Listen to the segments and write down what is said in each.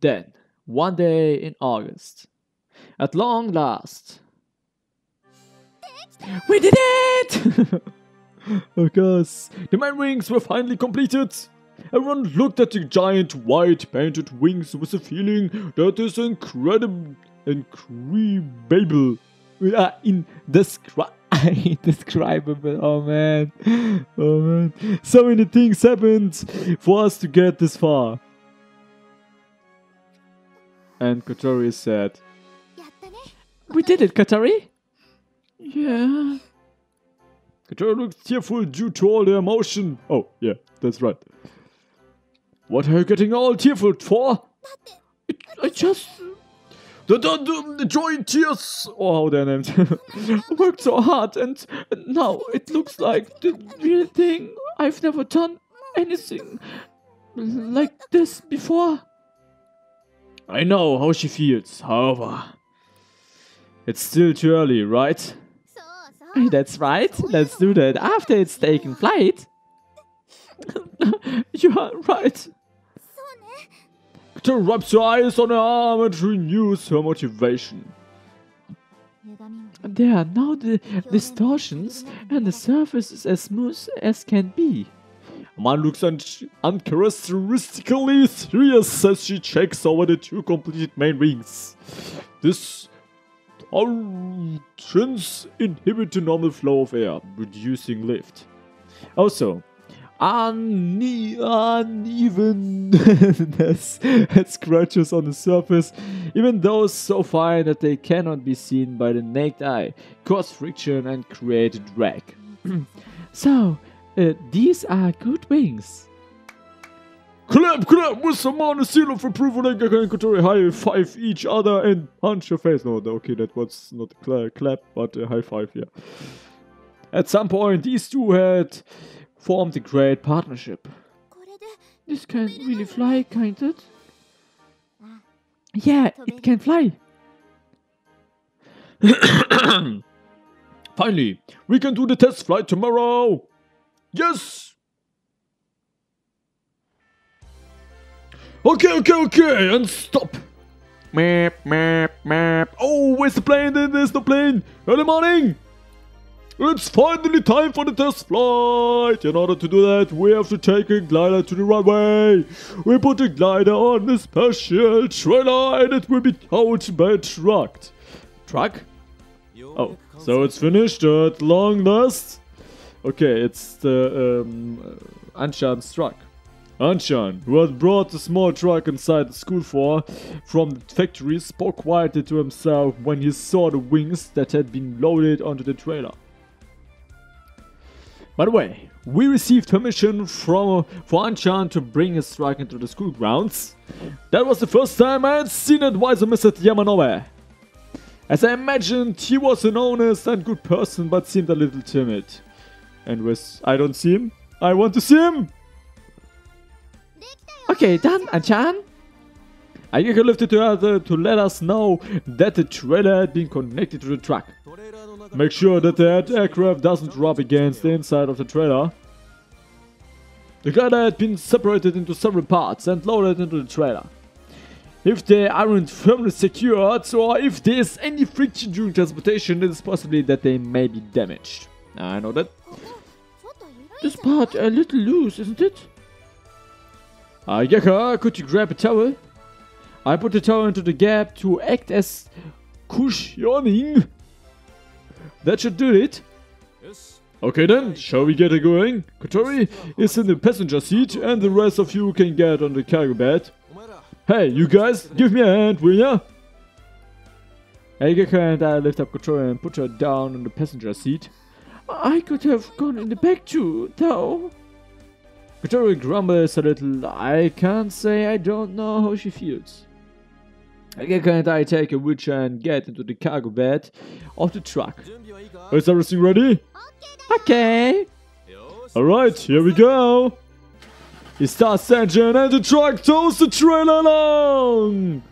Then, one day in August, at long last, we did it! Of course, the main wings were finally completed. Everyone looked at the giant white painted wings with a feeling that is incredible. Indescribable. Oh man. Oh man. So many things happened for us to get this far. And Kotori said, "We did it, Kotori." Yeah. Kotori looked tearful due to all the emotion. Oh, yeah, that's right. What are you getting all tearful for? I just... The joy in tears, or how they're named, worked so hard, and now it looks like the real thing. I've never done anything like this before. I know how she feels, however, it's still too early, right? That's right, let's do that after it's taken flight. You are right. Kotori rubs her eyes on her arm and renews her motivation. There are now the distortions and the surface is as smooth as can be. Man looks uncharacteristically serious as she checks over the two completed main wings. This torsions inhibit the normal flow of air, reducing lift. Also, unevenness and scratches on the surface, even those so fine that they cannot be seen by the naked eye, cause friction and create drag. So, these are good wings. Clap, clap with some on the seal of approval, and Kotori high five each other and punch your face. No, okay, that was not a clap, but a high five, yeah. At some point, these two had formed a great partnership. This can really fly, can't it? Yeah, it can fly. Finally, we can do the test flight tomorrow. Yes! Okay, and stop. Map. Oh, where's the plane? There's no plane. Early morning. It's finally time for the test flight. In order to do that, we have to take a glider to the runway. We put the glider on a special trailer and it will be towed by a truck. Truck? Oh, so it's finished at long last? Okay, it's the Anshan's truck. Anshan, who had brought the small truck inside the school from the factory, spoke quietly to himself when he saw the wings that had been loaded onto the trailer. By the way, we received permission for Anshan to bring his truck into the school grounds. That was the first time I had seen advisor Mr. Yamanobe. As I imagined, he was an honest and good person, but seemed a little timid. And I don't see him. I want to see him! Okay, done, Anshan. Aigeka lifted her to let us know that the trailer had been connected to the truck. Make sure that the aircraft doesn't rub against the inside of the trailer. The glider had been separated into several parts and loaded into the trailer. If they aren't firmly secured, or if there's any friction during transportation, it is possible that they may be damaged. I know that. This part a little loose, isn't it? Aigeka, could you grab a towel? I put the towel into the gap to act as cushioning. That should do it. Okay then, shall we get it going? Kotori is in the passenger seat and the rest of you can get on the cargo bed. Hey, you guys, give me a hand, will ya? Aigeka and I lift up Kotori and put her down on the passenger seat. I could have gone in the back too, though. Kotori grumbles a little. I can't say I don't know how she feels. Aigeka and I take a wheelchair and get into the cargo bed of the truck. Is everything ready? Okay. Alright, here we go. He starts the engine and the truck tows the trailer along.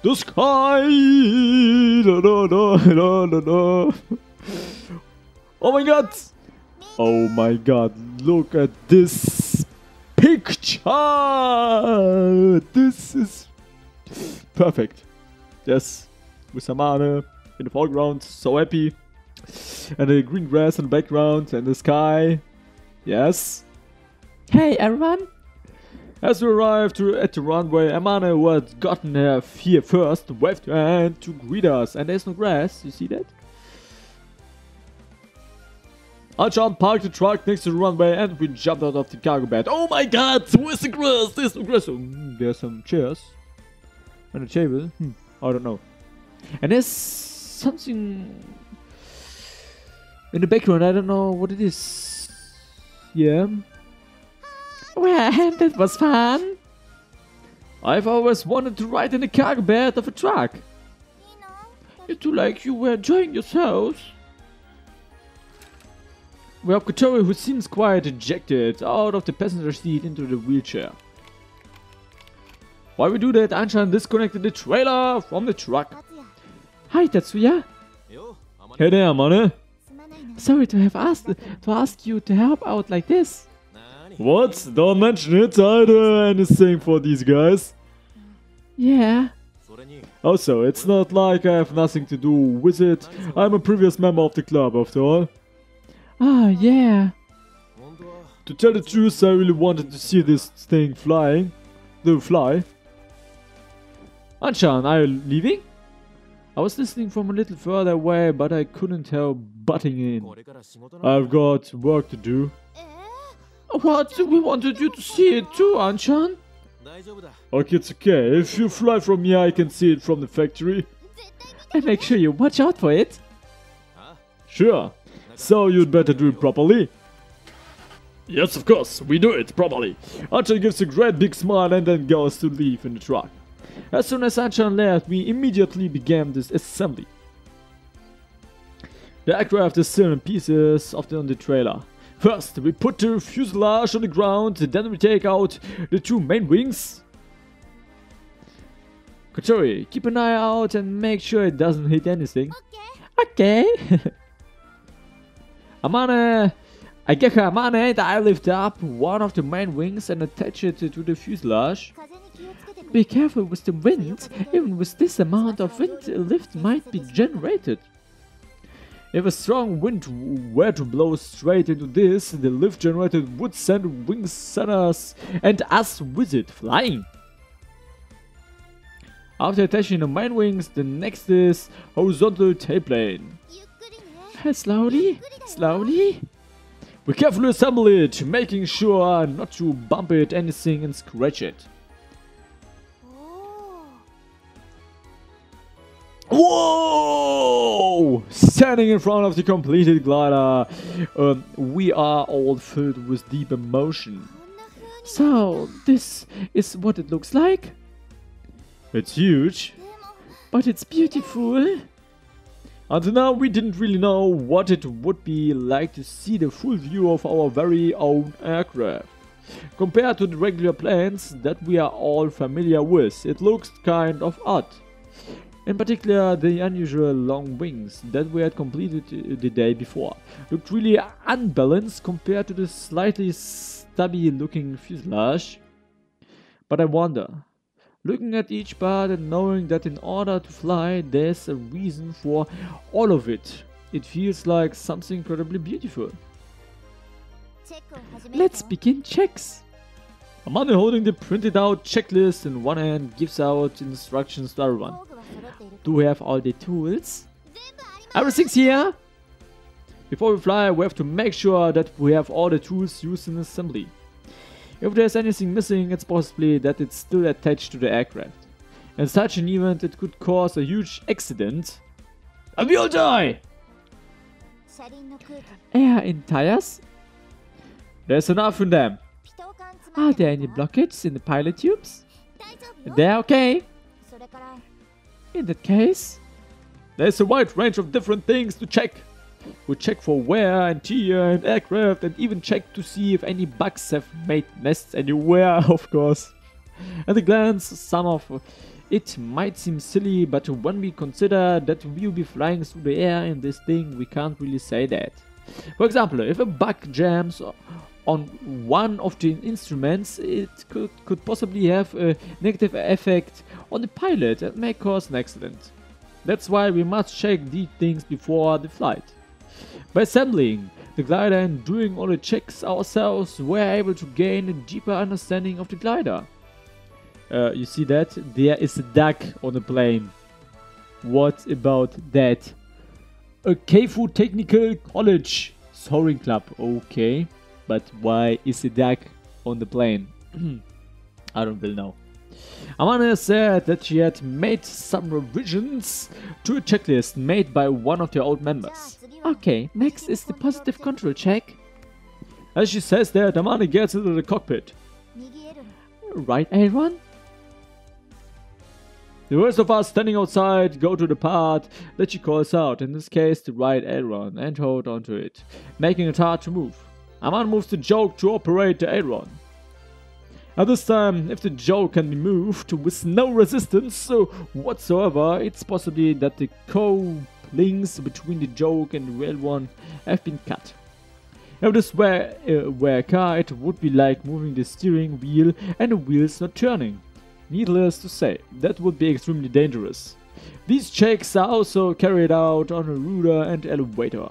The sky. Oh my god. Oh my god, look at this picture. This is perfect. Yes, with Amane in the foreground, so happy. And the green grass in the background and the sky. Yes. Hey everyone! As we arrived at the runway, Amane, who had gotten here first, waved her hand to greet us. And there's no grass, you see that? Anchan parked the truck next to the runway and we jumped out of the cargo bed. Oh my god, where's the grass? There's no grass. Oh, there's some chairs. And a table. I don't know. And there's something in the background, I don't know what it is. Yeah. Well, that was fun. I've always wanted to ride in the cargo bed of a truck. You two like you were enjoying yourselves. We have Kotori, who seems quite ejected out of the passenger seat into the wheelchair. While we do that, Anchan disconnected the trailer from the truck. Hi Tetsuya. Hey there, Amane. Sorry to have ask you to help out like this. What? Don't mention it. I do anything for these guys. Yeah. Also, it's not like I have nothing to do with it. I'm a previous member of the club, after all. Ah, yeah. To tell the truth, I really wanted to see this thing fly. Anchan, are you leaving? I was listening from a little further away, but I couldn't help butting in. I've got work to do. What? We wanted you to see it too, Anchan. Okay, it's okay. If you fly from here, I can see it from the factory. And make sure you watch out for it. Sure. So you'd better do it properly. Yes, of course. We do it properly. Anchan gives a great big smile and then goes to leave in the truck. As soon as Anchan left, we immediately began this assembly. The aircraft is still in pieces on the trailer. First, we put the fuselage on the ground, then we take out the two main wings. Kotori, keep an eye out and make sure it doesn't hit anything. Okay. Amane, and I lift up one of the main wings and attach it to the fuselage. Be careful with the wind. Even with this amount of wind, a lift might be generated. If a strong wind were to blow straight into this, the lift generated would send wing centers and us with it flying. After attaching the main wings, the next is horizontal tailplane. Slowly, slowly. We carefully assemble it, making sure not to bump it anything and scratch it. Whoa! Standing in front of the completed glider, we are all filled with deep emotion. So, this is what it looks like? It's huge. But it's beautiful. Until now, we didn't really know what it would be like to see the full view of our very own aircraft. Compared to the regular planes that we are all familiar with, it looks kind of odd. In particular, the unusual long wings that we had completed the day before looked really unbalanced compared to the slightly stubby looking fuselage. But I wonder, looking at each part and knowing that in order to fly there's a reason for all of it, it feels like something incredibly beautiful. Let's begin checks. Amane, holding the printed out checklist in one hand, gives out instructions to everyone. Do we have all the tools? Everything's here! Before we fly, we have to make sure that we have all the tools used in assembly. If there's anything missing, it's possibly that it's still attached to the aircraft. In such an event, it could cause a huge accident. And we all die! Air in tires? There's enough in them. Are there any blockages in the pilot tubes? They're okay. In that case, there's a wide range of different things to check. We check for wear and tear and aircraft and even check to see if any bugs have made nests anywhere, of course. At a glance, some of it might seem silly, but when we consider that we'll be flying through the air in this thing, we can't really say that. For example, if a bug jams on one of the instruments, it could possibly have a negative effect on the pilot and may cause an accident. That's why we must check these things before the flight. By assembling the glider and doing all the checks ourselves, we're able to gain a deeper understanding of the glider. You see that? There is a duck on the plane. What about that? A Keifu Technical College Soaring Club. Okay. But why is a duck on the plane? I don't really know. Amane said that she had made some revisions to a checklist made by one of the old members. Okay, next is the positive control check. As she says that, Amane gets into the cockpit. Right, Aaron? The rest of us standing outside go to the part that she calls out, in this case the right aileron, and hold onto it, making it hard to move. Amane moves the joke to operate the aileron. At this time, if the joke can be moved with no resistance whatsoever, it's possibly that the links between the joke and the aileron have been cut. If this were a car, it would be like moving the steering wheel and the wheels not turning. Needless to say, that would be extremely dangerous. These checks are also carried out on a rudder and elevator.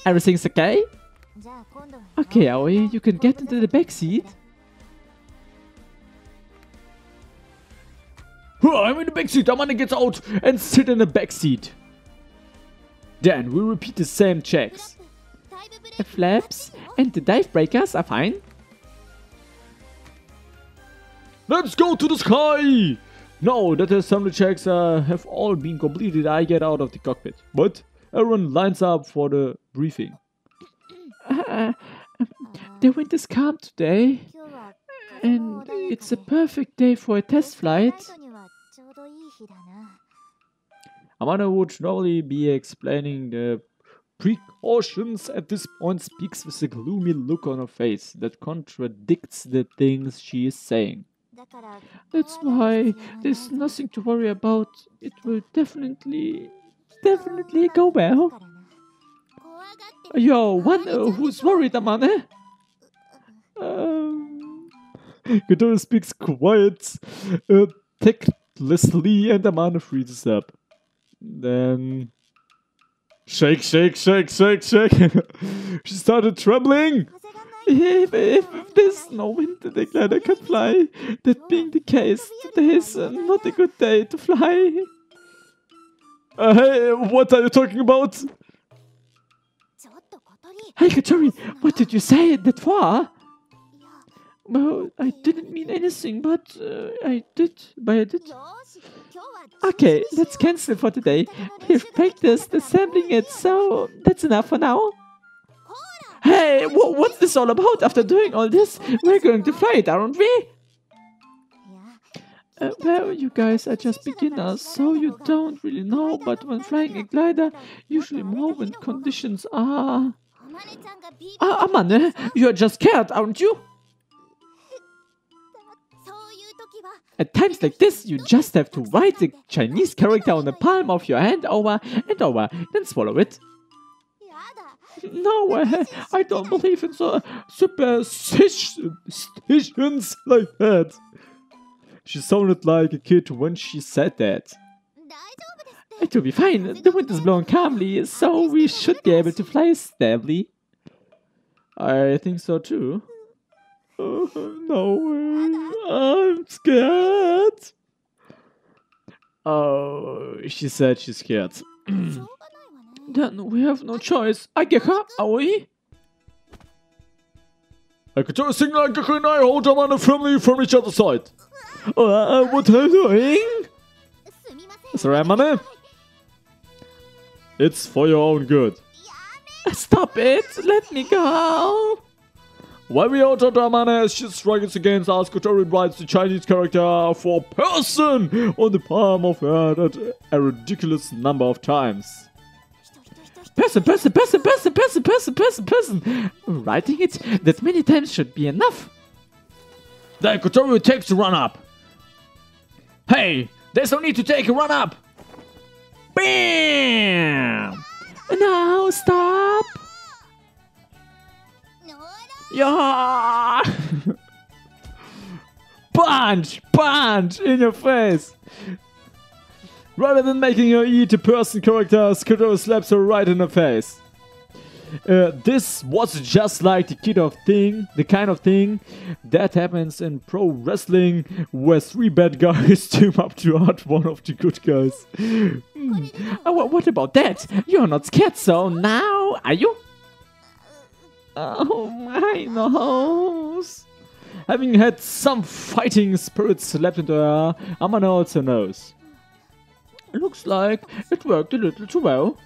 Everything's okay? Okay, Aoi, you can get into the back seat. I'm in the back seat. Amane gets out and sit in the back seat. Then we repeat the same checks. The flaps and the dive breakers are fine. Let's go to the sky! Now that the assembly checks have all been completed, I get out of the cockpit. But everyone lines up for the briefing. The wind is calm today, and it's a perfect day for a test flight. Amane would normally be explaining the precautions, at this point speaks with a gloomy look on her face that contradicts the things she is saying. That's why there's nothing to worry about. It will definitely go well. Yo, one who's worried, Amane? Kotori speaks quiet, tactlessly, and Amane freezes up. Then shake. She started trembling. If there's no wind, the glider can fly. That being the case, today is not a good day to fly. Hey, what are you talking about? Hey, Kotori, what did you say that for? Well, I didn't mean anything, but I did. Okay, let's cancel for today. We've practiced assembling it, so that's enough for now. Hey, what's this all about? After doing all this, we're going to fly it, aren't we? Well, you guys are just beginners, so you don't really know, but when flying a glider, usually more wind conditions are... Amane, you're just scared, aren't you? At times like this, you just have to write the Chinese character on the palm of your hand over and over, then swallow it. No, I don't believe in superstitions like that. She sounded like a kid when she said that. It will be fine. The wind is blowing calmly, so we should be able to fly stably. I think so too. Oh, no way. I'm scared. Oh, she said she's scared. Then we have no choice. Ageha, Aoi? I could tell a signal Ageha and I hold Amane firmly from each other's side. What are you doing? Sorry, Amane. It's for your own good. Stop it! Let me go! While we out to Amane as she struggles against us, Kotori writes the Chinese character for person on the palm of her hand a ridiculous number of times. Person. Writing it that many times should be enough. Then Kotori takes the run up. Hey, there's no need to take a run up. Bam! Now stop. Yeah! Punch in your face. Rather than making her eat a person character, Kotaro slaps her right in the face. This was just like the kind of thing that happens in pro wrestling, where 3 bad guys team up to hurt one of the good guys. What about that? You're not scared, so now are you? Oh, my nose. Having had some fighting spirits slapped into her, Amane also knows. Looks like it worked a little too well.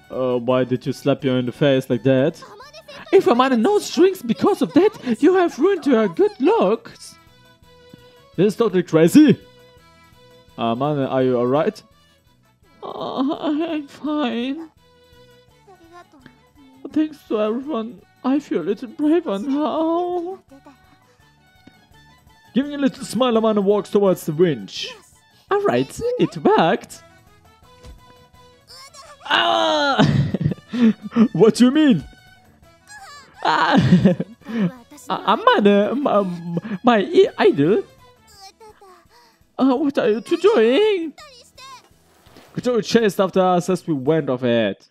Why did you slap her in the face like that? If Amane nose shrinks because of that, you have ruined her good looks. This is totally crazy. Amane, are you alright? I'm fine. Thanks to everyone, I feel a little braver now. Giving a little smile, Amane walks towards the winch. Alright, it worked. Ah! What do you mean? Amane, my idol? What are you two doing? Kotaro chased after us as we went off ahead.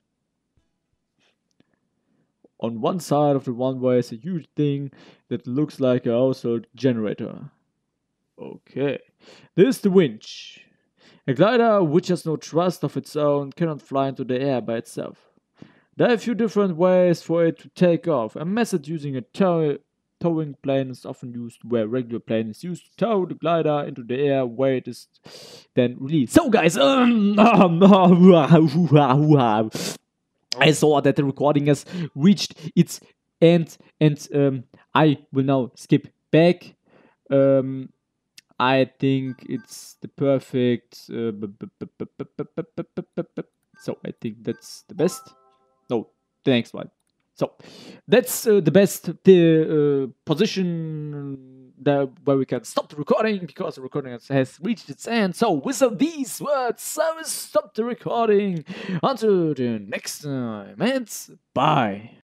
On one side of the runway is a huge thing that looks like a household generator. Okay, this is the winch. A glider which has no thrust of its own cannot fly into the air by itself. There are a few different ways for it to take off. A method using a towing plane is often used, where a regular plane is used to tow the glider into the air where it is then released. So guys, I saw that the recording has reached its end, and I will now skip back. I think it's the perfect. So I think that's the best. No, the next one. So that's the best position there where we can stop the recording, because the recording has reached its end. So with these words, I will stop the recording. Until the next time, and bye.